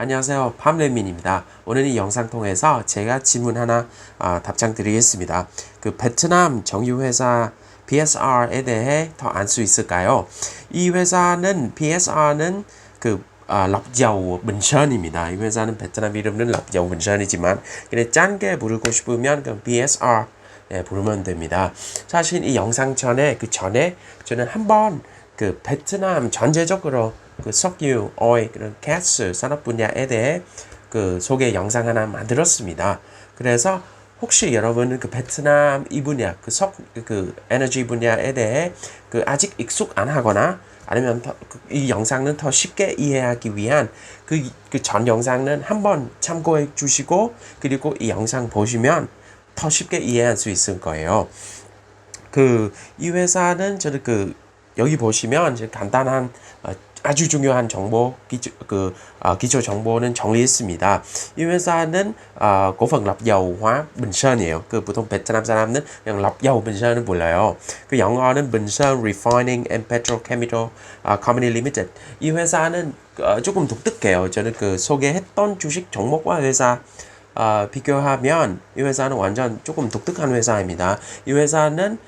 안녕하세요. 팜레민입니다. 오늘 이 영상 통해서 제가 질문 하나 답장 드리겠습니다. 그 베트남 정유회사 BSR에 대해 더 알 수 있을까요? 이 회사는 BSR는 랍자우 문션입니다. 이 회사는 베트남 이름은 랍자우 문션이지만 그냥 짧게 부르고 싶으면 그 BSR 부르면 됩니다. 사실 이 영상 전에 저는 한번 그 베트남 전체적으로 그 석유, 오일, 그런 가스 산업 분야에 대해 그 소개 영상 하나 만들었습니다. 그래서 혹시 여러분은 그 베트남 이 분야, 그 에너지 분야에 대해 그 아직 익숙 안 하거나 아니면 이 영상은 더 쉽게 이해하기 위한 그 전 영상은 한번 참고해 주시고 그리고 이 영상 보시면 더 쉽게 이해할 수 있을 거예요. 이 회사는 저는 여기 보시면 이제 간단한 아주 중요한 정보 기초 정보는 정리했습니다. 이 회사는 cổ phần lọc dầu hóa Bình Sơn 이에요. 보통 베트남 사람은 그냥 lọc dầu Bình Sơn 몰라요. 영어는 Bình Sơn Refining and Petrochemical Company Limited. 이 회사는 조금 독특해요. 저는 소개했던 주식 종목과 회사 비교하면 이 회사는 완전 조금 독특한 회사입니다. 이 회사는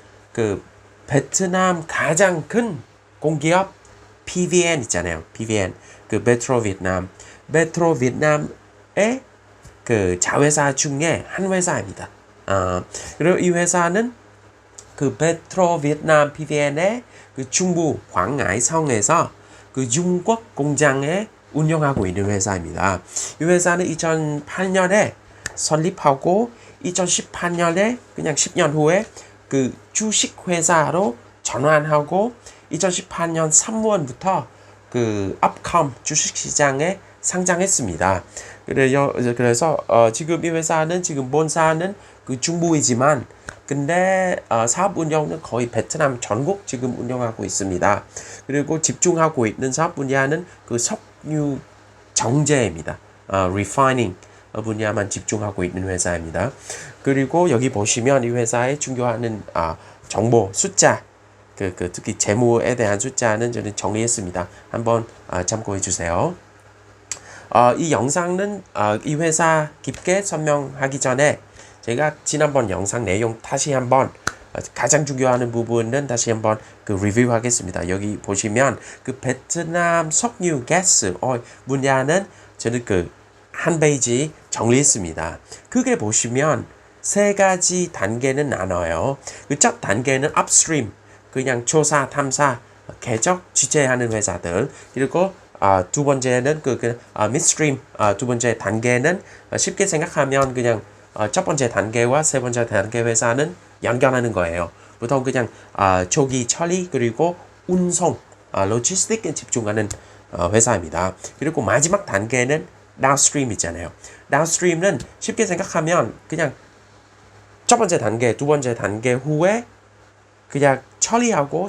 베트남 가장 큰 공기업 PVN 있잖아요. PVN 메트로 베트남의 자회사 중에 한 회사입니다. 그리고 이 회사는 메트로 베트남 PVN의 중부 광아이성에서 중국 공장에 운영하고 있는 회사입니다. 이 회사는 2008년에 설립하고 2018년에 그냥 10년 후에 주식 회사로 전환하고 2018년 3월부터 업컴 주식시장에 상장했습니다. 그래서 지금 이 회사는 지금 본사는 중부이지만 근데 사업 운영은 거의 베트남 전국 지금 운영하고 있습니다. 그리고 집중하고 있는 사업 분야는 석유 정제입니다. refining 분야만 집중하고 있는 회사입니다. 그리고 여기 보시면 이 회사의 중요한 정보 숫자 특히 재무에 대한 숫자는 저는 정리했습니다. 한번 참고해 주세요. 이 영상은 이 회사 깊게 설명하기 전에 제가 지난번 영상 내용 다시 한번 가장 중요한 부분은 다시 한번 리뷰하겠습니다. 여기 보시면 베트남 석유, 가스, 오일 분야는 저는 한 페이지 정리했습니다. 그게 보시면 세 가지 단계는 나눠요. 첫 단계는 upstream, 그냥 조사, 탐사, 궤적 취재하는 회사들. 그리고 두 번째는 midstream, 두 번째 단계는 쉽게 생각하면 그냥 첫 번째 단계와 세 번째 단계 회사는 연결하는 거예요. 보통 그냥 조기 처리 그리고 운송, 로지스틱에 집중하는 회사입니다. 그리고 마지막 단계는 downstream 있잖아요. downstream은 쉽게 생각하면 그냥 첫 번째 단계, 두 번째 단계 후에 그냥 처리하고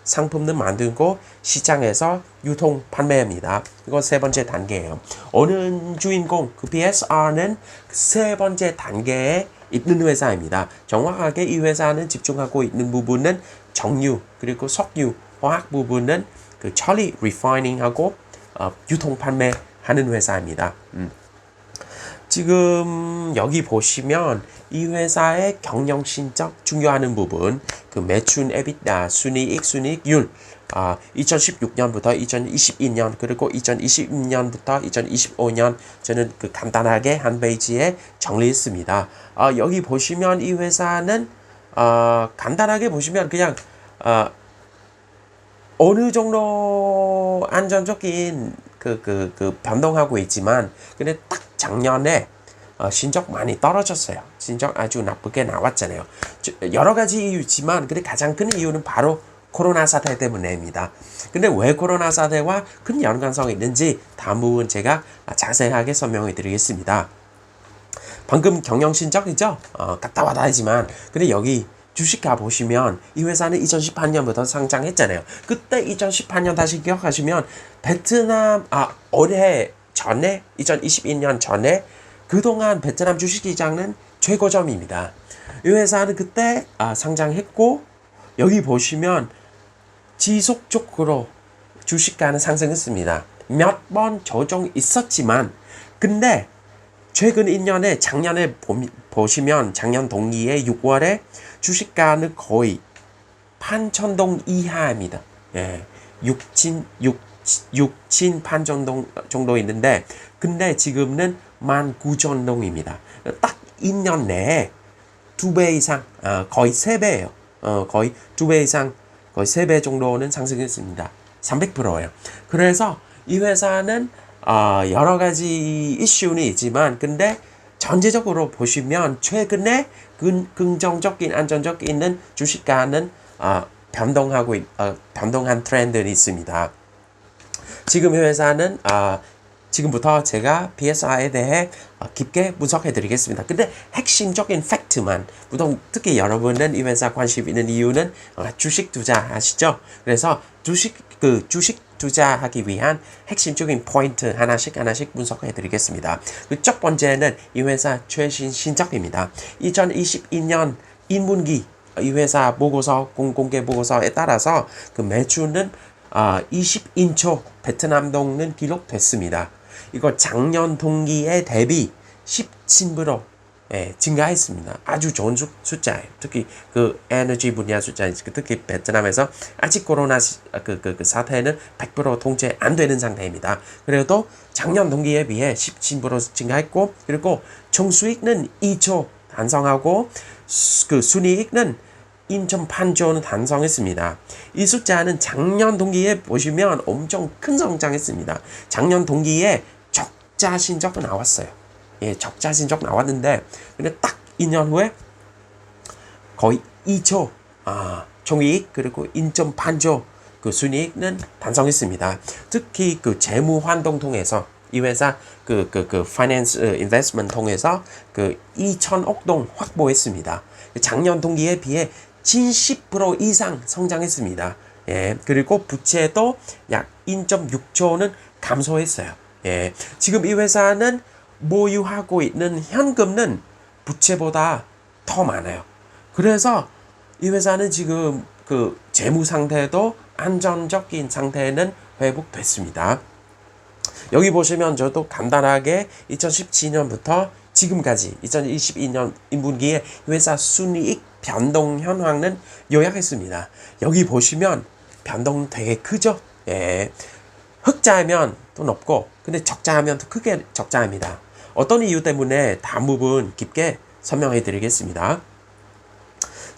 상품을 만들고 시장에서 유통 판매합니다. 이건 세 번째 단계예요. 오늘 주인공 BSR는 세 번째 단계에 있는 회사입니다. 정확하게 이 회사는 집중하고 있는 부분은 정유 그리고 석유 화학 부분은 처리 refining하고 유통 판매하는 회사입니다. 지금 여기 보시면 이 회사의 경영신적 중요한 부분 매출, EBITDA, 순이익, 순이익률 2016년부터 2022년 그리고 2022년부터 2025년 저는 간단하게 한 페이지에 정리했습니다. 여기 보시면 이 회사는 간단하게 보시면 그냥 어느 정도 안전적인 변동하고 있지만 근데 딱 작년에 신적 많이 떨어졌어요. 신적 아주 나쁘게 나왔잖아요. 여러 가지 이유지만 근데 가장 큰 이유는 바로 코로나 사태 때문입니다. 근데 왜 코로나 사태와 큰 연관성이 있는지 다음 부분 제가 자세하게 설명해 드리겠습니다. 방금 경영신적이죠? 갔다 왔다 하지만 근데 여기 주식가 보시면 이 회사는 2018년부터 상장했잖아요. 그때 2018년 다시 기억하시면 베트남 올해 전에 2022년 전에 그동안 베트남 주식시장은 최고점입니다. 이 회사는 그때 상장했고 여기 보시면 지속적으로 주식가는 상승했습니다. 몇 번 조정 있었지만 근데 최근 1년에 작년에 보시면 작년 동기에 6월에 주식가는 거의 8,000동 이하입니다. 예, 6친 8,000동 정도 있는데 근데 지금은 19,000동입니다. 딱 2년 내에 2배 이상, 거의 3배예요. 거의 2배 이상, 거의 3배 정도는 상승했습니다. 300%예요. 그래서 이 회사는 여러 가지 이슈는 있지만 근데 전체적으로 보시면 최근에 긍정적인 안정적 있는 주식가는 변동한 트렌드는 있습니다. 지금 이 회사는 지금부터 제가 BSR에 대해 깊게 분석해 드리겠습니다. 근데 핵심적인 팩트만 보통 특히 여러분은 이 회사 관심 있는 이유는 주식 투자하시죠. 그래서 주식 투자하기 위한 핵심적인 포인트 하나씩 분석해 드리겠습니다. 첫 번째는 이 회사 최신 신작입니다. 2022년 1분기 이 회사 보고서 공개 보고서에 따라서 그 매출은 20인초 베트남 동는 기록됐습니다. 이거 작년 동기에 대비 17% 증가했습니다. 아주 좋은 숫자예요. 특히 그 에너지 분야 숫자, 특히 베트남에서 아직 코로나 사태는 100% 통제 안 되는 상태입니다. 그래도 작년 동기에 비해 17% 증가했고, 그리고 총수익은 2조 달성하고 그 순이익은 1.8조는 달성했습니다. 이 숫자는 작년 동기에 보시면 엄청 큰 성장했습니다. 작년 동기에 적자 신적 나왔어요. 예, 적자 신적 나왔는데 근데 딱 2년 후에 거의 2조 총이익 그리고 1.8조 그 순이익은 달성했습니다. 특히 그 재무 환동 통해서 이 회사 그 파이낸스 인베스트먼트 통해서 그 2천억 동 확보했습니다. 작년 동기에 비해 70% 이상 성장했습니다. 예, 그리고 부채도 약 1.6조는 감소했어요. 예, 지금 이 회사는 보유하고 있는 현금은 부채보다 더 많아요. 그래서 이 회사는 지금 그 재무 상태도 안정적인 상태는 회복됐습니다. 여기 보시면 저도 간단하게 2017년부터 지금까지 2022년 1분기에 회사 순이익 변동 현황은 요약했습니다. 여기 보시면 변동 되게 크죠? 예. 흑자하면 또 높고 근데 적자하면 더 크게 적자합니다. 어떤 이유 때문에 다음 부분 깊게 설명해 드리겠습니다.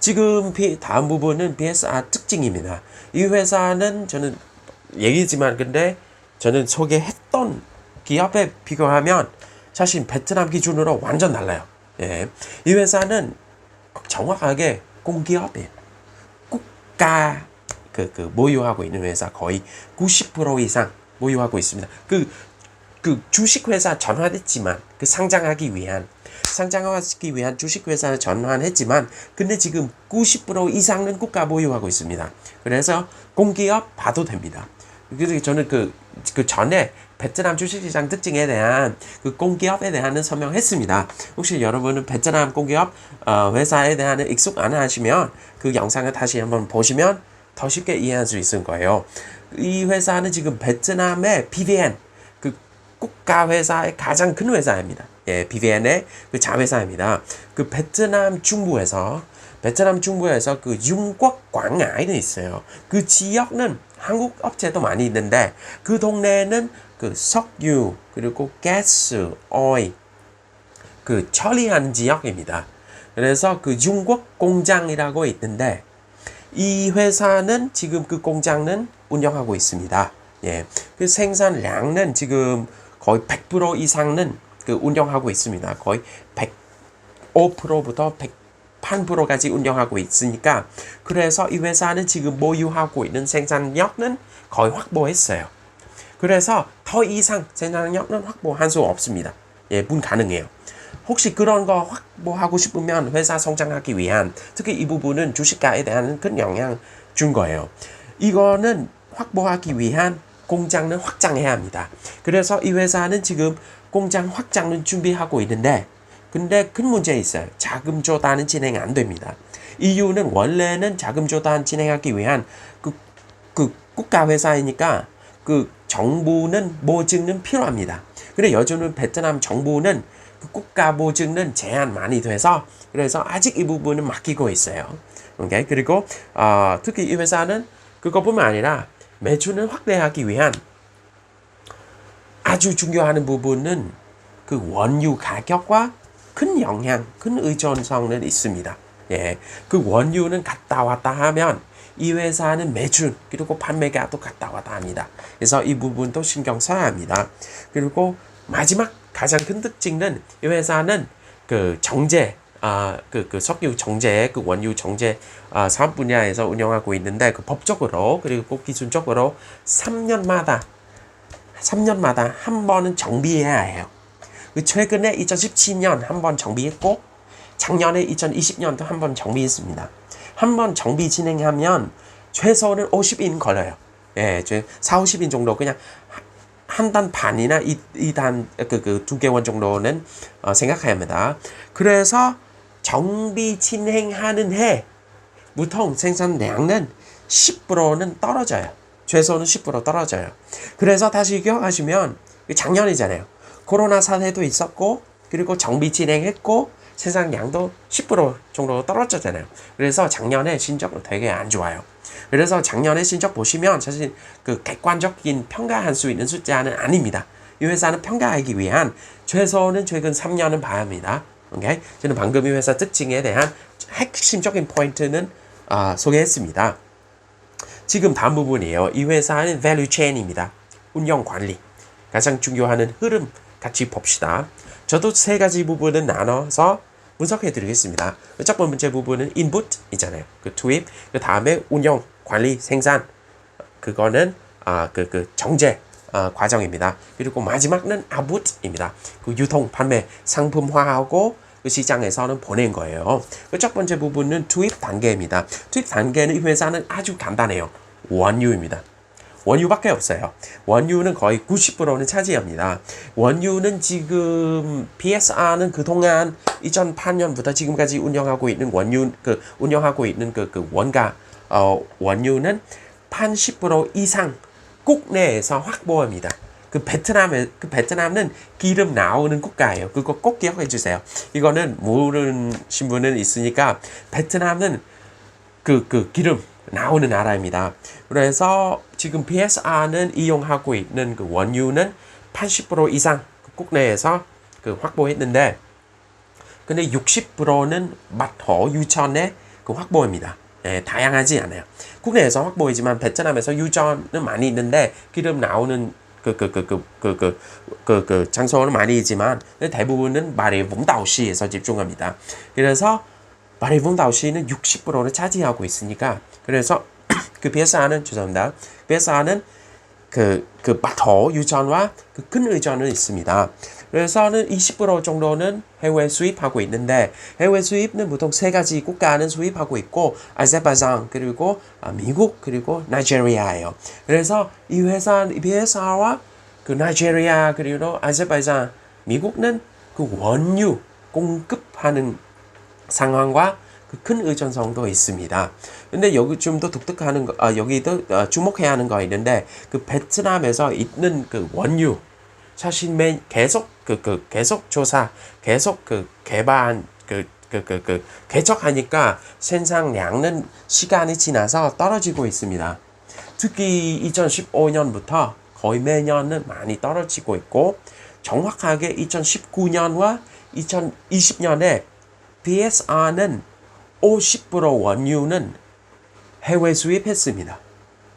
지금 다음 부분은 BSR 특징입니다. 이 회사는 저는 얘기지만 근데 저는 소개했던 기업에 비교하면 사실 베트남 기준으로 완전 달라요. 예. 이 회사는 정확하게 공기업이에요. 국가 보유하고 있는 회사 거의 90% 이상 보유하고 있습니다. 그 주식회사 전환했지만 상장하기 위한 주식회사를 전환했지만 근데 지금 90% 이상은 국가 보유하고 있습니다. 그래서 공기업 봐도 됩니다. 그래서 저는 그 전에 베트남 주식시장 특징에 대한 그 공기업에 대한 설명했습니다. 혹시 여러분은 베트남 공기업 회사에 대한 익숙 안 하시면 그 영상을 다시 한번 보시면 더 쉽게 이해할 수 있을 거예요. 이 회사는 지금 베트남의 BVN 그 국가 회사의 가장 큰 회사입니다. 예, BVN의 그 자회사입니다. 그 베트남 중부에서 그 융quốc 광ngãi 있어요. 그 지역은 한국 업체도 많이 있는데 그 동네는 그 석유 그리고 가스, 오일 그 처리한 지역입니다. 그래서 그 융quốc 공장이라고 있는데 이 회사는 지금 그 공장은 운영하고 있습니다. 예, 그 생산량은 지금 거의 100% 이상은 그 운영하고 있습니다. 거의 105%부터 108%까지 운영하고 있으니까 그래서 이 회사는 지금 보유하고 있는 생산력은 거의 확보했어요. 그래서 더 이상 생산력은 확보할 수 없습니다. 예, 불가능해요. 혹시 그런 거 확보하고 싶으면 회사 성장하기 위한 특히 이 부분은 주식가에 대한 큰 영향 준 거예요. 이거는 확보하기 위한 공장을 확장해야 합니다. 그래서 이 회사는 지금 공장 확장을 준비하고 있는데 근데 큰 문제 있어요. 자금 조달은 진행 안 됩니다. 이유는 원래는 자금 조달 진행하기 위한 그 국가 회사이니까 그 정부는 보증은 필요합니다. 그래 요즘은 베트남 정부는 그 국가 보증은 제한 많이 돼서 그래서 아직 이 부분은 맡기고 있어요. 오케이? 그리고 특히 이 회사는 그것뿐만 아니라 매출을 확대하기 위한 아주 중요한 부분은 그 원유 가격과 큰 영향, 큰 의존성은 있습니다. 예, 그 원유는 갔다 왔다 하면 이 회사는 매출 그리고 판매가 또 갔다 왔다 합니다. 그래서 이 부분도 신경 써야 합니다. 그리고 마지막 가장 큰 특징은 이 회사는 그 정제 그 석유 정제, 그 원유 정제 사업 분야에서 운영하고 있는데 그 법적으로 그리고 기술적으로 3년마다 한 번은 정비해야 해요. 그 최근에 2017년 한 번 정비했고 작년에 2020년도 한 번 정비했습니다. 한 번 정비 진행하면 최소는 50인 걸려요. 예, 4, 50인 정도 그냥 한 단 반이나 2단 그 2개월 정도는 생각해야 합니다. 그래서 정비 진행하는 해 무통 생산량은 10%는 떨어져요. 최소는 10% 떨어져요. 그래서 다시 기억하시면 작년이잖아요. 코로나 사태도 있었고 그리고 정비 진행했고 생산량도 10% 정도 떨어졌잖아요. 그래서 작년에 신적도 되게 안 좋아요. 그래서 작년에 신적 보시면 사실 그 객관적인 평가할 수 있는 숫자는 아닙니다. 이 회사는 평가하기 위한 최소는 최근 3년은 봐야 합니다. 오케이? 저는 방금 이 회사 특징에 대한 핵심적인 포인트는 소개했습니다. 지금 다음 부분이에요. 이 회사는 value chain입니다. 운영 관리. 가장 중요한 흐름 같이 봅시다. 저도 세 가지 부분을 나눠서 분석해 드리겠습니다. 첫 번째 부분은 input 있잖아요. 그 투입. 그 다음에 운영, 관리, 생산. 그거는 그 정제 과정입니다. 그리고 마지막은 output입니다. 그 유통, 판매, 상품화하고 그 시장에서는 보낸 거예요. 그 첫 번째 부분은 투입 단계입니다. 투입 단계는 이 회사는 아주 간단해요. 원유입니다. 원유밖에 없어요. 원유는 거의 90%는 차지합니다. 원유는 지금 BSR는 그동안 2008년부터 지금까지 운영하고 있는 그 원가 원유는 80% 이상 국내에서 확보합니다. 그 베트남은 기름 나오는 국가예요. 그거 꼭 기억해 주세요. 이거는 모르신 분은 있으니까 베트남은 그 기름 나오는 나라입니다. 그래서 지금 BSR는 이용하고 있는 그 원유는 80% 이상 국내에서 그 확보했는데, 근데 60%는 마토 유전에 그 확보입니다. 예, 다양하지 않아요. 국내에서 확보이지만 베트남에서 유전은 많이 있는데 기름 나오는 그 장소는 많이 있지만 대부분은 마리봉다오시에서 집중합니다. 그래서 마리봉다오시는 60%를 차지하고 있으니까 그래서 그 BSR는 죄송합니다. BSR는 그 마토 유전과 그 큰 의존은 있습니다. 그래서는 20% 정도는 해외 수입하고 있는데 해외 수입은 보통 세 가지 국가는 수입하고 있고 아제르바이잔 그리고 미국 그리고 나이지리아예요. 그래서 이 회사 BSR와 그 나이지리아 그리고 아제르바이잔 미국은 그 원유 공급하는 상황과 그 큰 의존성도 있습니다. 근데 여기 좀 더 독특한 거, 여기도 주목해야 하는 거 있는데 그 베트남에서 있는 그 원유 사실 계속 계속 조사, 계속 개발 개척하니까 생산량은 시간이 지나서 떨어지고 있습니다. 특히 2015년부터 거의 매년은 많이 떨어지고 있고 정확하게 2019년과 2020년에 BSR는 50% 원유는 해외 수입했습니다.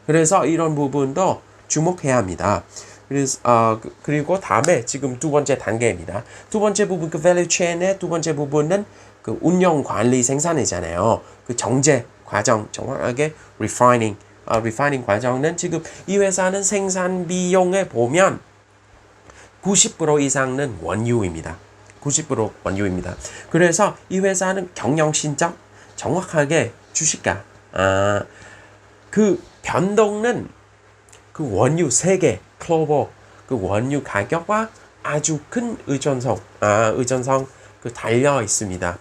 그래서 이런 부분도 주목해야 합니다. 그래서 그리고 다음에 지금 두 번째 단계입니다. 두 번째 부분 그 value chain의 두 번째 부분은 그 운영 관리 생산이잖아요. 그 정제 과정 정확하게 refining 과정은 지금 이 회사는 생산 비용에 보면 90% 이상은 원유입니다. 90% 원유입니다. 그래서 이 회사는 경영 신적 정확하게 주식가 그 변동은 그 원유 세계 글로벌 그 원유 가격과 아주 큰 의존성 그 달려 있습니다.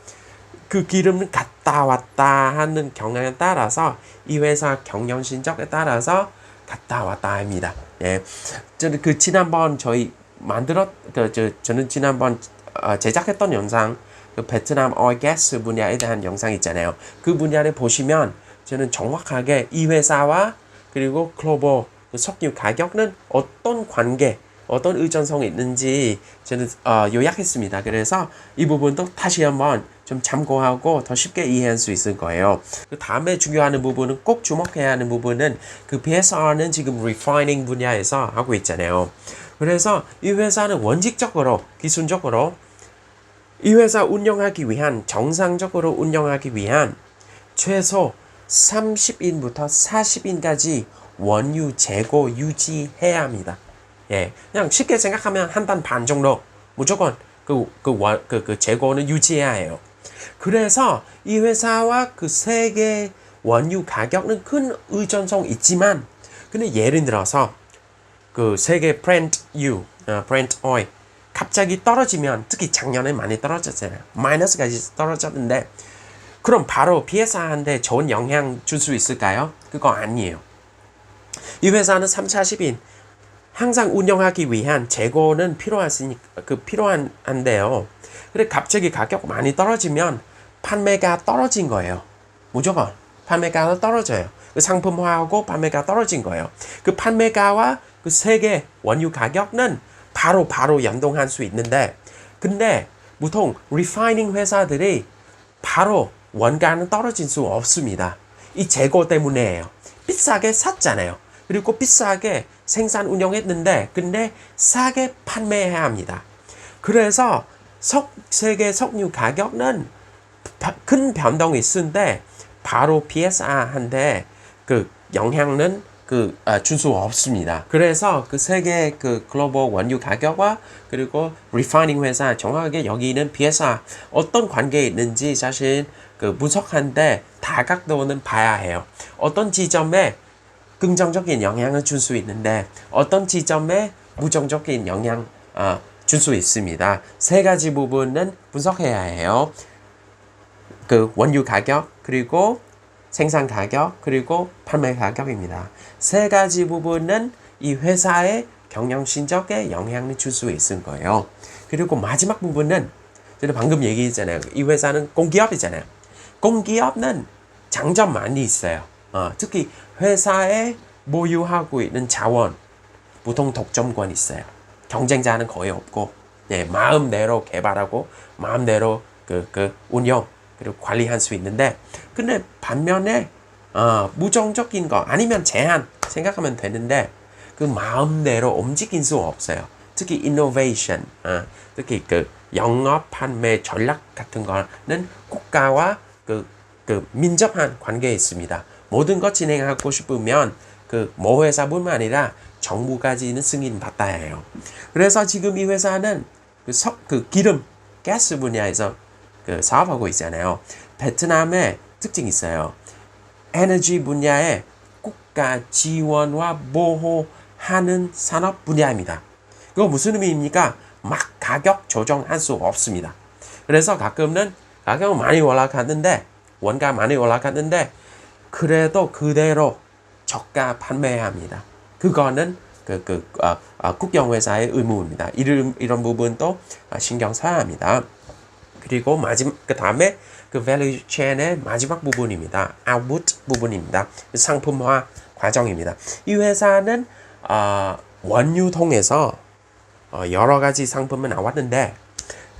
그 기름은 갔다 왔다 하는 경향에 따라서 이 회사 경영 신적에 따라서 갔다 왔다 합니다. 예, 저는 지난번 저는 지난번 제작했던 영상, 베트남 oil gas 분야에 대한 영상 있잖아요. 그 분야를 보시면 저는 정확하게 이 회사와 그리고 글로벌 석유 가격은 어떤 관계, 어떤 의존성이 있는지 저는 요약했습니다. 그래서 이 부분도 다시 한번 좀 참고하고 더 쉽게 이해할 수 있을 거예요. 그 다음에 중요한 부분은 꼭 주목해야 하는 부분은 BSR는 지금 refining 분야에서 하고 있잖아요. 그래서 이 회사는 원칙적으로, 기술적으로 이 회사 정상적으로 운영하기 위한 최소 30인부터 40인까지 원유 재고 유지해야 합니다. 예, 그냥 쉽게 생각하면 한 단 반 정도 무조건 그 재고는 유지해야 해요. 그래서 이 회사와 그 세계 원유 가격은 큰 의존성 있지만, 근데 예를 들어서 그 세계 브렌트 오일 갑자기 떨어지면, 특히 작년에 많이 떨어졌잖아요. 마이너스까지 떨어졌는데, 그럼 바로 BSR한테 좋은 영향 줄 수 있을까요? 그거 아니에요. 이 회사는 3, 40인 항상 운영하기 위한 재고는 필요한데요. 그래 갑자기 가격 많이 떨어지면 판매가 떨어진 거예요. 무조건 판매가가 떨어져요. 그 상품화하고 판매가 떨어진 거예요. 그 판매가와 그 세계 원유 가격은 바로 연동할 수 있는데, 근데 보통 리파이닝 회사들이 바로 원가는 떨어질 수 없습니다. 이 재고 때문에예요. 비싸게 샀잖아요. 그리고 비싸게 생산 운영했는데, 근데 싸게 판매해야 합니다. 그래서 세계 석유 가격은 큰 변동이 있는데 바로 BSR한테 그 영향은 줄 수 없습니다. 그래서 그 세계 글로벌 원유 가격과 그리고 리파이닝 회사 정확하게 여기는 BSR 어떤 관계에 있는지 사실 분석하는데 다각도는 봐야 해요. 어떤 지점에 긍정적인 영향을 줄 수 있는데 어떤 지점에 부정적인 영향 줄 수 있습니다. 세 가지 부분은 분석해야 해요. 그 원유 가격, 그리고 생산 가격, 그리고 판매 가격입니다. 세 가지 부분은 이 회사의 경영실적에 영향을 줄 수 있을 거예요. 그리고 마지막 부분은 저는 방금 얘기했잖아요. 이 회사는 공기업이잖아요. 공기업은 장점 많이 있어요. 특히 회사에 보유하고 있는 자원, 보통 독점권 있어요. 경쟁자는 거의 없고, 예, 마음대로 개발하고 마음대로 운영 그리고 관리할 수 있는데, 근데 반면에 무정적인 거 아니면 제한 생각하면 되는데 그 마음대로 움직일 수 없어요. 특히 innovation, 특히 영업 판매 전략 같은 거는 국가와 민접한 관계에 있습니다. 모든 것 진행하고 싶으면 모 회사뿐만 아니라 정부까지는 승인 받아야 해요. 그래서 지금 이 회사는 기름, 가스 분야에서 사업하고 있잖아요. 베트남의 특징이 있어요. 에너지 분야에 국가 지원과 보호하는 산업 분야입니다. 그거 무슨 의미입니까? 막 가격 조정할 수 없습니다. 그래서 가끔은 가격은 많이 올라갔는데, 원가 많이 올라갔는데 그래도 그대로 저가 판매해야 합니다. 그거는 국영회사의 의무입니다. 이런 부분도 신경 써야 합니다. 그리고 그 다음에 value chain의 마지막 부분입니다. output 부분입니다. 상품화 과정입니다. 이 회사는 원유 통해서 여러 가지 상품은 나왔는데,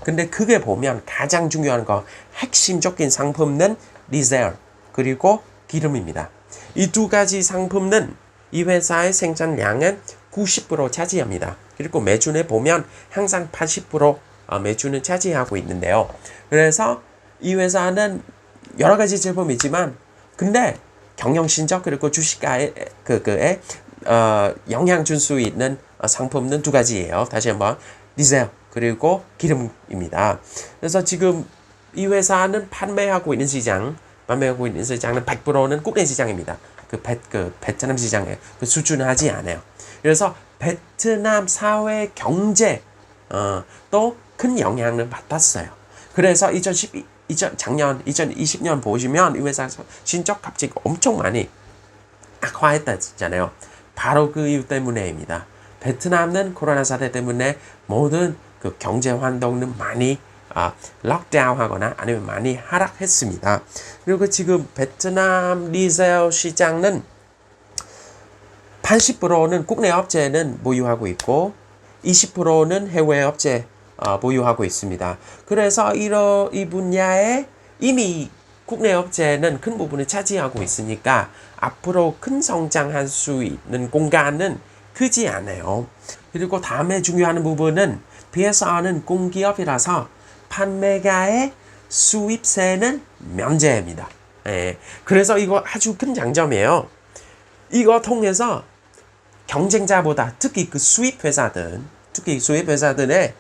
근데 그게 보면 가장 중요한 거, 핵심적인 상품은 디젤 그리고 기름입니다. 이 두 가지 상품은 이 회사의 생산량은 90% 차지합니다. 그리고 매출에 보면 항상 80% 매출은 차지하고 있는데요. 그래서 이 회사는 여러 가지 제품이지만, 근데 경영실적 그리고 주식가에 영향 줄 수 있는 상품은 두 가지예요. 다시 한번 디젤 그리고 기름입니다. 그래서 지금 이 회사는 판매하고 있는 시장은 100%는 국내 시장입니다. 베트남 시장에 수준하지 않아요. 그래서 베트남 사회 경제 또 큰 영향을 받았어요. 그래서 작년 2020년 보시면 이 회사 실적 갑자기 엄청 많이 악화했다잖아요. 바로 그 이유 때문에입니다. 베트남은 코로나 사태 때문에 모든 그 경제 활동은 많이 락다운하거나 아니면 많이 하락했습니다. 그리고 지금 베트남 리셀 시장은 80%는 국내 업체는 보유하고 있고 20%는 해외 업체 보유하고 있습니다. 그래서 이 분야에 이미 국내 업체는 큰 부분을 차지하고 있으니까 앞으로 큰 성장할 수 있는 공간은 크지 않아요. 그리고 다음에 중요한 부분은 PSR는 공기업이라서 판매가의 수입세는 면제입니다. 예, 그래서 이거 아주 큰 장점이에요. 이거 통해서 경쟁자보다 특히 수입 회사들의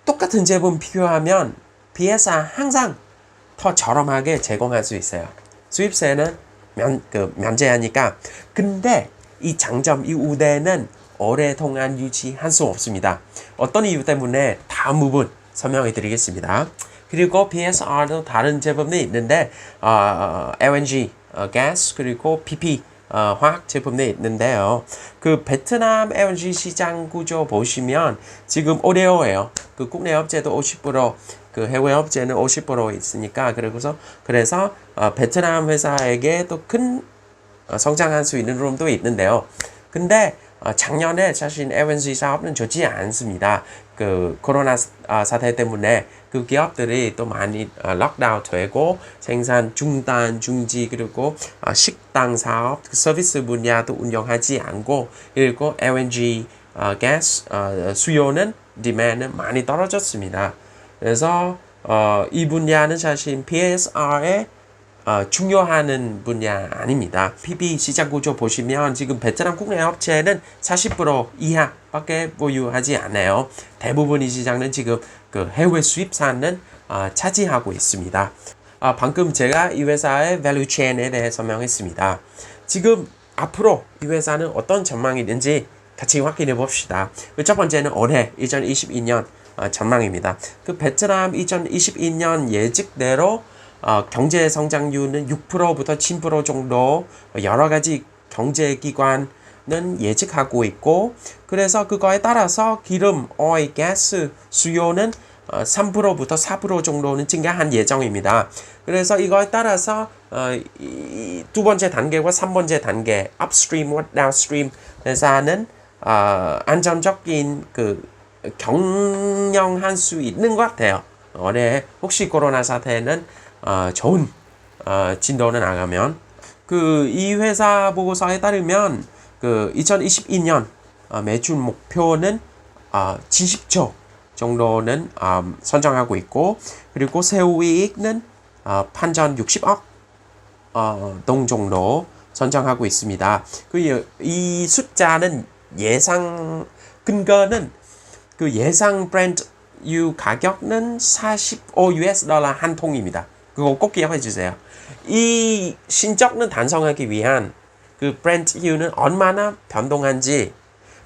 똑같은 제품 비교하면 PSR 항상 더 저렴하게 제공할 수 있어요. 수입세는 면제하니까. 근데 이 장점, 이 우대는 오랫동안 유지할 수 없습니다. 어떤 이유 때문에 다음 부분 설명해 드리겠습니다. 그리고 PSR도 다른 제품이 있는데 LNG, 가스, 그리고 PP, 화학 제품이 있는데요. 그 베트남 LNG 시장 구조 보시면 지금 5대5예요. 그 국내 업체도 50%, 그 해외 업체는 50% 있으니까 그래서 베트남 회사에게 또 큰 성장할 수 있는 룸도 있는데요. 근데 작년에 사실 LNG 사업은 좋지 않습니다. 그 코로나 사태 때문에 그 기업들이 또 많이 락다운 되고 생산 중단, 중지, 그리고 식당 사업, 서비스 분야도 운영하지 않고, 그리고 LNG 가스 수요는 디맨은 많이 떨어졌습니다. 그래서 이 분야는 사실 PSR에 중요한 분야 아닙니다. PB 시장 구조 보시면 지금 베트남 국내 업체는 40% 이하밖에 보유하지 않아요. 대부분 이 시장은 지금 그 해외 수입사는 차지하고 있습니다. 방금 제가 이 회사의 밸류 체인에 대해 설명했습니다. 지금 앞으로 이 회사는 어떤 전망이 있는지 같이 확인해 봅시다. 첫 번째는 올해 2022년 전망입니다. 그 베트남 2022년 예측대로 경제 성장률은 6%부터 7% 정도 여러 가지 경제기관은 예측하고 있고, 그래서 그거에 따라서 기름, 오일, 가스 수요는 3%부터 4% 정도는 증가한 예정입니다. 그래서 이거에 따라서 두 번째 단계와 3번째 단계, upstream과 downstream 회사는 안정적인 경영할 수 있는 것 같아요. 올해 혹시 코로나 사태는 좋은 진도는 나가면 이 회사 보고서에 따르면 2022년 매출 목표는 70조 정도는 선정하고 있고, 그리고 세후이익은 판전 60억 동 정도 선정하고 있습니다. 이 숫자는 근거는 예상 브랜드 유 가격은 45 US 달러 한 통입니다. 그거 꼭 기억해 주세요. 이 신적은 달성하기 위한 브랜드 유는 얼마나 변동한지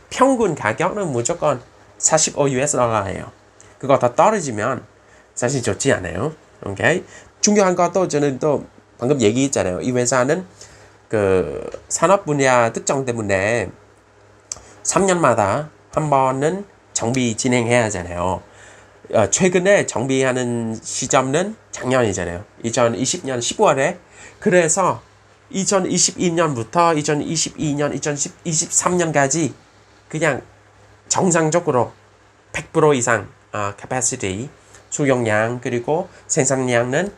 평균 가격은 무조건 45 US 달러예요. 그거 더 떨어지면 사실 좋지 않아요. 오케이? 중요한 것도 저는 또 방금 얘기했잖아요. 이 회사는 산업 분야 특정 때문에 3년마다 한 번은 정비 진행해야 하잖아요. 최근에 정비하는 시점은 작년이잖아요. 2020년 10월에. 그래서 2022년부터 2022년, 2023년까지 그냥 정상적으로 100% 이상 capacity, 수용량, 그리고 생산량은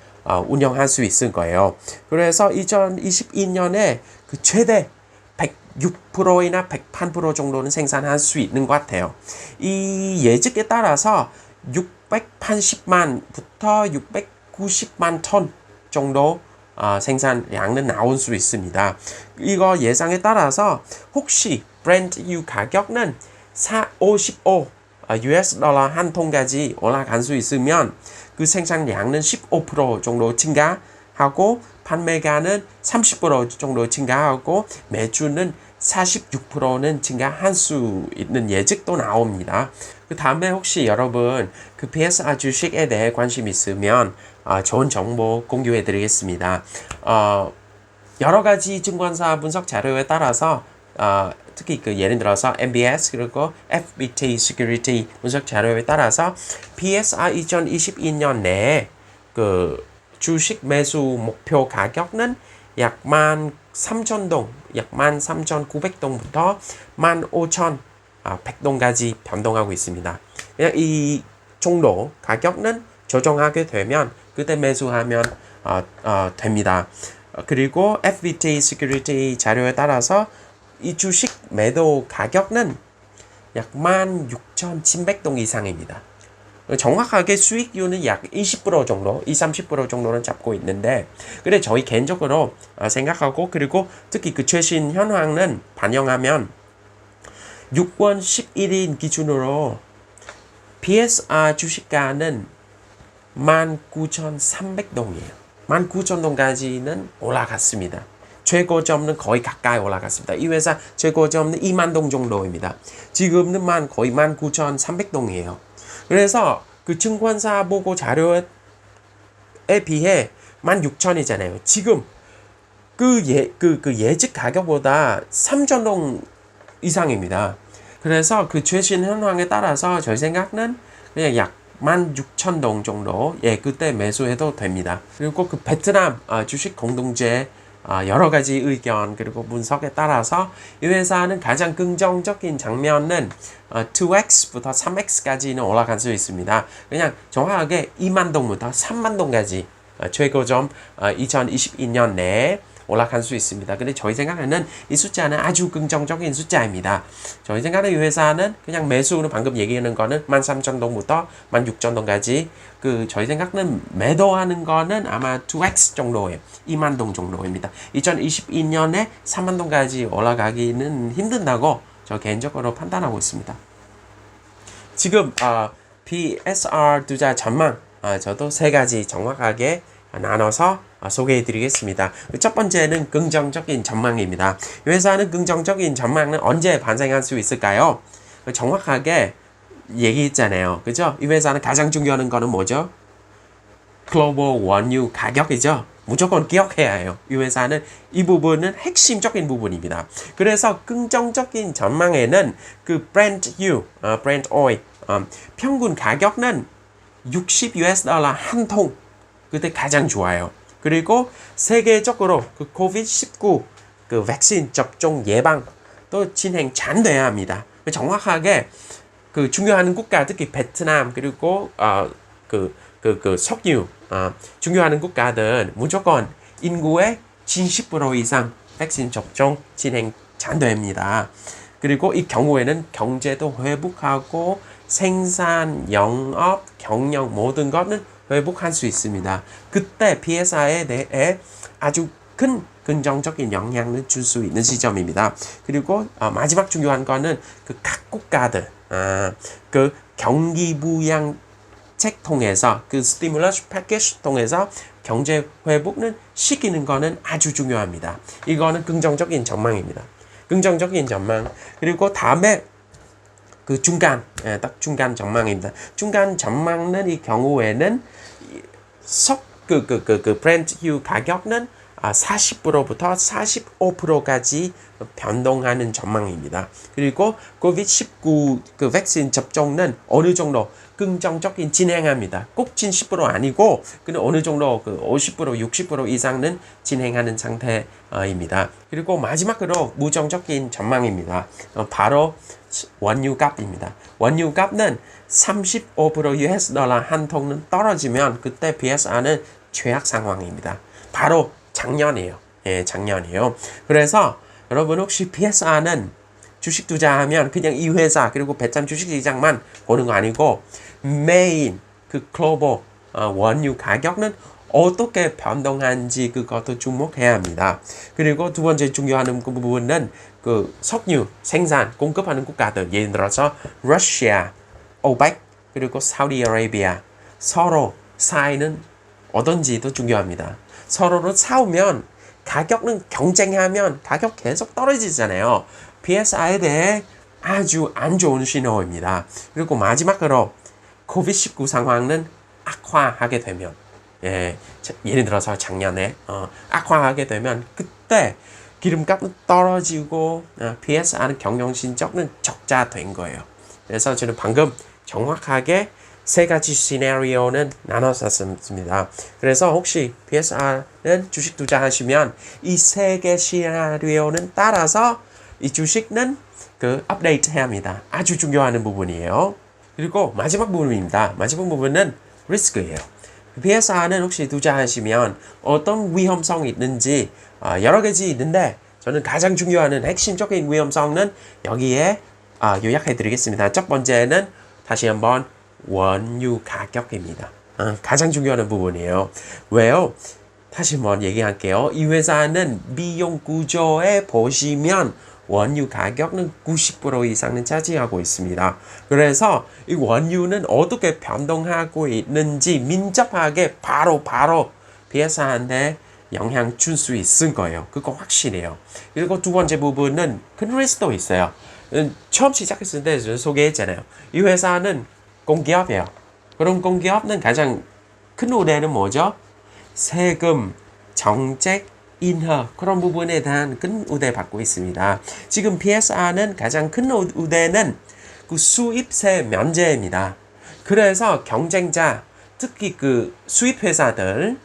운영할 수 있을 거예요. 그래서 2022년에 최대 106%이나 108% 정도는 생산할 수 있는 것 같아요. 이 예측에 따라서 680만부터 690만 톤 정도 생산량은 나올 수 있습니다. 이거 예상에 따라서 혹시 브랜드 유 가격은 55 US 달러 한 통까지 올라갈 수 있으면 그 생산량은 15% 정도 증가하고, 판매가는 30% 정도 증가하고, 매출은 46%는 증가할 수 있는 예측도 나옵니다. 그 다음에 혹시 여러분 PSR 주식에 대해 관심 있으면 좋은 정보 공유해 드리겠습니다. 여러 가지 증권사 분석 자료에 따라서 특히 그 예를 들어서 MBS 그리고 FBT Security 분석 자료에 따라서 PSR 2022년 내에 그 주식 매수 목표 가격은 약 13,000동, 약 13,900동부터 15,100동까지 변동하고 있습니다. 그냥 이 정도 가격은 조정하게 되면 그때 매수하면 됩니다. 그리고 FBT Security 자료에 따라서 이 주식 매도 가격은 약 16,700동 이상입니다. 정확하게 수익률은 약 20% 정도, 20-30% 정도는 잡고 있는데, 그래 저희 개인적으로 생각하고, 그리고 특히 그 최신 현황은 반영하면 6월 11일 기준으로 PSR 주식가는 19,300동이에요. 19,000동까지는 올라갔습니다. 최고점은 거의 가까이 올라갔습니다. 이 회사 최고점은 20,000동 정도입니다. 지금은 거의 19,300동이에요. 그래서 그 증권사 보고 자료에 비해 16,000이잖아요. 지금 그 예측 가격보다 3,000동 이상입니다. 그래서 그 최신 현황에 따라서 저희 생각은 그냥 약 16,000동 정도 그때 매수해도 됩니다. 그리고 그 베트남 주식 공동체 여러 가지 의견 그리고 분석에 따라서 이 회사는 가장 긍정적인 장면은 2x부터 3x까지는 올라갈 수 있습니다. 그냥 정확하게 20,000동부터 30,000동까지 최고점 2022년 내에 올라갈 수 있습니다. 근데 저희 생각에는 이 숫자는 아주 긍정적인 숫자입니다. 저희 생각에 이 회사는 그냥 매수는 방금 얘기하는 거는 13,000동부터 16,000동까지 저희 생각은 매도하는 거는 아마 2x 정도예요. 20,000동 정도입니다. 2022년에 30,000동까지 올라가기는 힘든다고 저 개인적으로 판단하고 있습니다. 지금 PSR 투자 전망 저도 세 가지 정확하게 나눠서 소개해 드리겠습니다. 첫 번째는 긍정적인 전망입니다. 이 회사는 긍정적인 전망은 언제 발생할 수 있을까요? 정확하게 얘기했잖아요. 그죠? 이 회사는 가장 중요한 거는 뭐죠? 글로벌 원유 가격이죠. 무조건 기억해야 해요. 이 회사는 이 부분은 핵심적인 부분입니다. 그래서 긍정적인 전망에는 그 Brent oil 평균 가격은 60 US 달러 한 통 그때 가장 좋아요. 그리고 세계적으로 그 코비드-19 그 백신 접종 예방 또 진행 잘 돼야 합니다. 정확하게 그 중요한 국가 특히 베트남 그리고 석유 중요한 국가들 무조건 인구의 70% 이상 백신 접종 진행 잘 됩니다. 그리고 이 경우에는 경제도 회복하고 생산, 영업, 경영 모든 것은 회복할 수 있습니다. 그때 PSR에 대해 아주 큰 긍정적인 영향을 줄 수 있는 시점입니다. 그리고 마지막 중요한 거는 그 각 국가들 그 경기 부양책 통해서 그 스티뮬러스 패키지 통해서 경제 회복을 시키는 거는 아주 중요합니다. 이거는 긍정적인 전망입니다. 긍정적인 전망. 그리고 다음에 그 딱 중간 전망입니다. 중간 전망은 이 경우에는 브렌트 가격은 40%부터 45%까지 변동하는 전망입니다. 그리고 코비드-19 그 백신 접종은 어느 정도 긍정적인 진행합니다. 꼭 70% 아니고 그냥 어느 정도 그 50%, 60% 이상은 진행하는 상태입니다. 그리고 마지막으로 무정적인 전망입니다. 바로 원유값입니다. 원유값은 35% US 달러 한 통은 떨어지면 그때 PSR는 최악 상황입니다. 바로 작년이에요. 작년이에요. 그래서 여러분 혹시 PSR는 주식 투자하면 그냥 이 회사 그리고 베트남 주식시장만 보는 거 아니고 메인 그 글로벌 원유 가격은 어떻게 변동하는지 그것도 주목해야 합니다. 그리고 두 번째 중요한 그 부분은 그 석유 생산 공급하는 국가들 예를 들어서 러시아, 오펙 그리고 사우디아라비아 서로 사이는 어떤지도 중요합니다. 서로를 싸우면 가격은 경쟁하면 가격 계속 떨어지잖아요. PSR에 대해 아주 안 좋은 신호입니다. 그리고 마지막으로 코비드-19 상황은 악화하게 되면 예를 들어서 작년에 악화하게 되면 그때 기름값은 떨어지고 PSR은 경영실적은 적자 된 거예요. 그래서 저는 방금 정확하게 세 가지 시나리오는 나눴었습니다. 그래서 혹시 PSR은 주식 투자하시면 이 세 개 시나리오는 따라서 이 주식은 그 업데이트 해야 합니다. 아주 중요한 부분이에요. 그리고 마지막 부분입니다. 마지막 부분은 리스크예요. PSR는 혹시 투자하시면 어떤 위험성이 있는지 여러 가지 있는데 저는 가장 중요한 핵심적인 위험성은 여기에 요약해 드리겠습니다. 첫 번째는 다시 한번 원유 가격입니다. 가장 중요한 부분이에요. 왜요? 다시 한번 얘기할게요. 이 회사는 미용 구조에 보시면 원유 가격은 90% 이상은 차지하고 있습니다. 그래서 이 원유는 어떻게 변동하고 있는지 민첩하게 바로 PSR한테 영향 줄 수 있을 거예요. 그거 확실해요. 그리고 두 번째 부분은 큰 리스크도 있어요. 처음 시작했을 때 소개했잖아요. 이 회사는 공기업이에요. 그런 공기업은 가장 큰 우대는 뭐죠? 세금, 정책, 인허 그런 부분에 대한 큰 우대 받고 있습니다. 지금 PSR는 가장 큰 우대는 그 수입세 면제입니다. 그래서 경쟁자, 특히 그 수입 회사들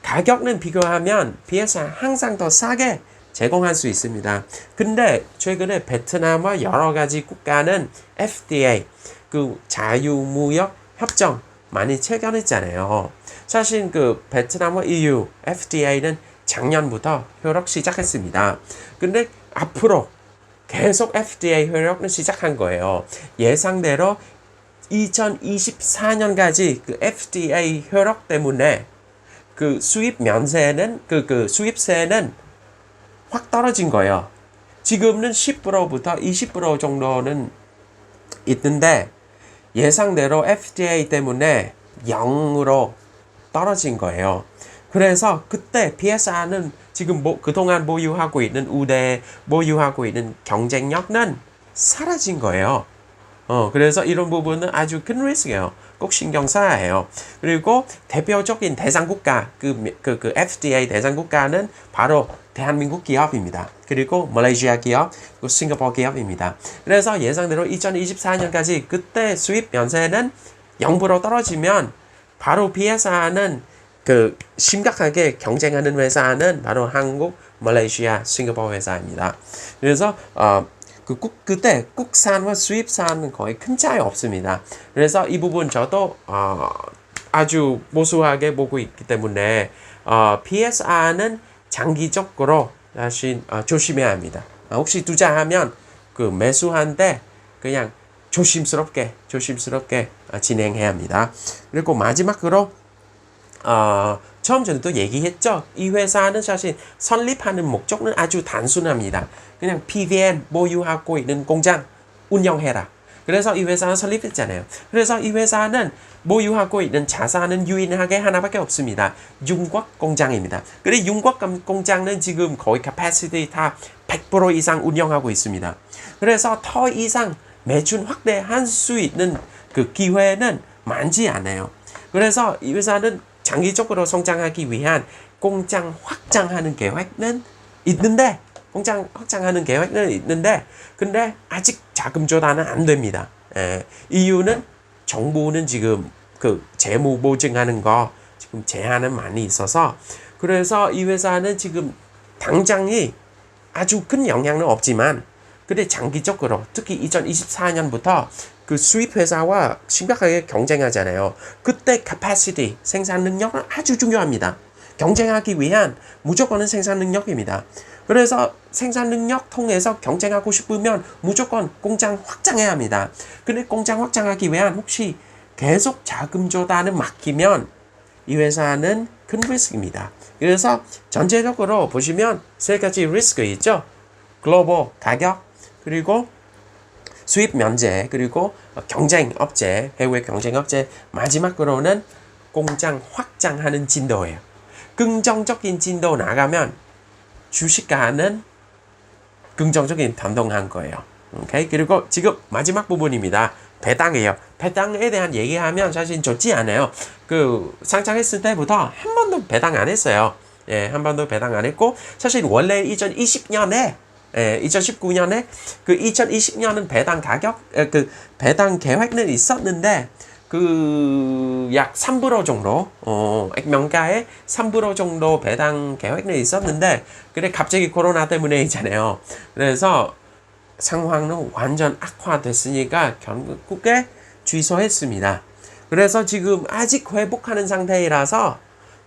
가격은 비교하면 PSR 항상 더 싸게 제공할 수 있습니다. 근데 최근에 베트남과 여러 가지 국가는 FDA 그 자유무역 협정 많이 체결했잖아요. 사실 그 베트남과 EU FTA는 작년부터 효력 시작했습니다. 근데 앞으로 계속 FDA 효력을 시작한 거예요. 예상대로 2024년까지 그 FDA 효력 때문에 그 수입 면세는 그 수입세는 확 떨어진 거예요. 지금은 10%부터 20% 정도는 있는데 예상대로 FDA 때문에 0으로 떨어진 거예요. 그래서 그때 PSR는 지금 그동안 보유하고 있는 보유하고 있는 경쟁력은 사라진 거예요. 그래서 이런 부분은 아주 큰 리스크예요. 꼭 신경 써야 해요. 그리고 대표적인 대상 국가, 그 FDA 대상 국가는 바로 대한민국 기업입니다. 그리고 말레이시아 기업, 그리고 싱가포르 기업입니다. 그래서 예상대로 2024년까지 그때 수입 면세는 0% 떨어지면 바로 PSR는 그 심각하게 경쟁하는 회사는 바로 한국, 말레이시아, 싱가포르 회사입니다. 그래서 그때 국산과 수입산은 거의 큰 차이 없습니다. 그래서 이 부분 저도 아주 보수하게 보고 있기 때문에 PSR는 장기적으로 다시 조심해야 합니다. 혹시 투자하면 그 매수한데 그냥 조심스럽게 진행해야 합니다. 그리고 마지막으로 처음 전에 또 얘기했죠. 이 회사는 사실 설립하는 목적은 아주 단순합니다. 그냥 PVN 보유하고 있는 공장 운영해라. 그래서 이 회사는 설립했잖아요. 그래서 이 회사는 보유하고 있는 자산은 유일하게 하나밖에 없습니다. 융곽 공장입니다. 그래 융곽 공장은 지금 거의 capacity 다 100% 이상 운영하고 있습니다. 그래서 더 이상 매출 확대할 수 있는 그 기회는 많지 않아요. 그래서 이 회사는 장기적으로 성장하기 위한 공장 확장하는 계획은 있는데 근데 아직 자금 조달은 안 됩니다. 이유는 정부는 지금 그 재무 보증하는 거 지금 제한은 많이 있어서 그래서 이 회사는 지금 당장이 아주 큰 영향은 없지만 근데 장기적으로 특히 2024년부터 그 수입 회사와 심각하게 경쟁하잖아요. 그때 capacity 생산 능력은 아주 중요합니다. 경쟁하기 위한 무조건은 생산 능력입니다. 그래서 생산 능력 통해서 경쟁하고 싶으면 무조건 공장 확장해야 합니다. 근데 공장 확장하기 위한 혹시 계속 자금 조달을 맡기면 이 회사는 큰 리스크입니다. 그래서 전체적으로 보시면 세 가지 리스크 있죠. 글로벌 가격 그리고 수입 면제 그리고 경쟁 업체 해외 경쟁 업체 마지막으로는 공장 확장하는 진도예요. 긍정적인 진도 나가면 주식가는 긍정적인 변동한 거예요. 오케이? 그리고 지금 마지막 부분입니다. 배당이에요. 배당에 대한 얘기하면 사실 좋지 않아요. 그 상장했을 때부터 한 번도 배당 안 했어요. 예, 한 번도 배당 안 했고 사실 원래 2020년에 2019년에 그 2020년은 배당 가격 그 배당 계획은 있었는데 그 약 3% 정도 액면가의 3% 정도 배당 계획은 있었는데 그래 갑자기 코로나 때문에잖아요. 그래서 상황은 완전 악화됐으니까 결국에 취소했습니다. 그래서 지금 아직 회복하는 상태라서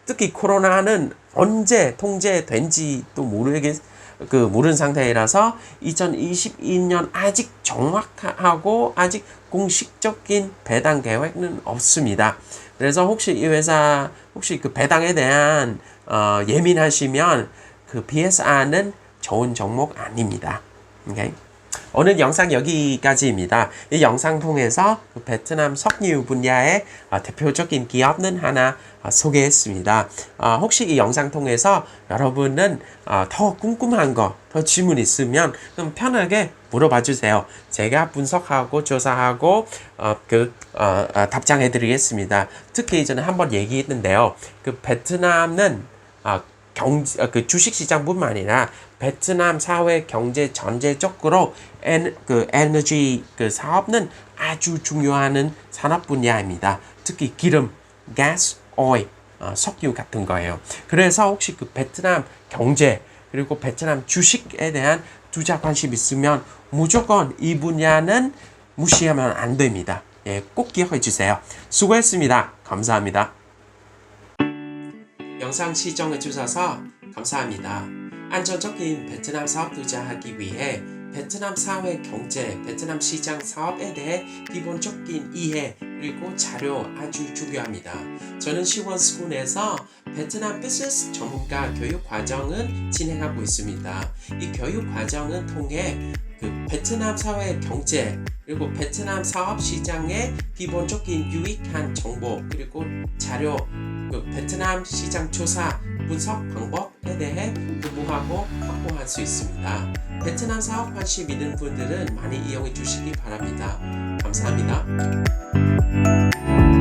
특히 코로나는 언제 통제된지도 모르는 상태라서 2022년 아직 정확하고 아직 공식적인 배당 계획은 없습니다. 그래서 혹시 이 회사 혹시 그 배당에 대한 예민하시면 그 BSR는 좋은 종목 아닙니다. 오케이? 오늘 영상 여기까지입니다. 이 영상 통해서 베트남 석유 분야의 대표적인 기업은 하나 소개했습니다. 혹시 이 영상 통해서 여러분은 더 궁금한 거, 더 질문 있으면 좀 편하게 물어봐 주세요. 제가 분석하고 조사하고 답장해 드리겠습니다. 특히 저는 한번 얘기했는데요. 그 베트남은 그 주식시장뿐만 아니라 베트남 사회 경제 전체적으로 에너지 사업은 아주 중요한 산업 분야입니다. 특히 기름, 가스, 오일, 석유 같은 거예요. 그래서 혹시 그 베트남 경제 그리고 베트남 주식에 대한 투자 관심 있으면 무조건 이 분야는 무시하면 안 됩니다. 예, 꼭 기억해 주세요. 수고했습니다. 감사합니다. 영상 시청해 주셔서 감사합니다. 안정적인 베트남 사업 투자하기 위해 베트남 사회 경제, 베트남 시장 사업에 대해 기본적인 이해 그리고 자료 아주 중요합니다. 저는 시원스쿨에서 베트남 비즈니스 전문가 교육 과정을 진행하고 있습니다. 이 교육 과정을 통해 그 베트남 사회 경제 그리고 베트남 사업 시장의 기본적인 유익한 정보 그리고 자료 그 베트남 시장 조사 분석 방법에 대해 공부하고 확보할 수 있습니다. 베트남 사업 관심 있는 분들은 많이 이용해 주시기 바랍니다. 감사합니다.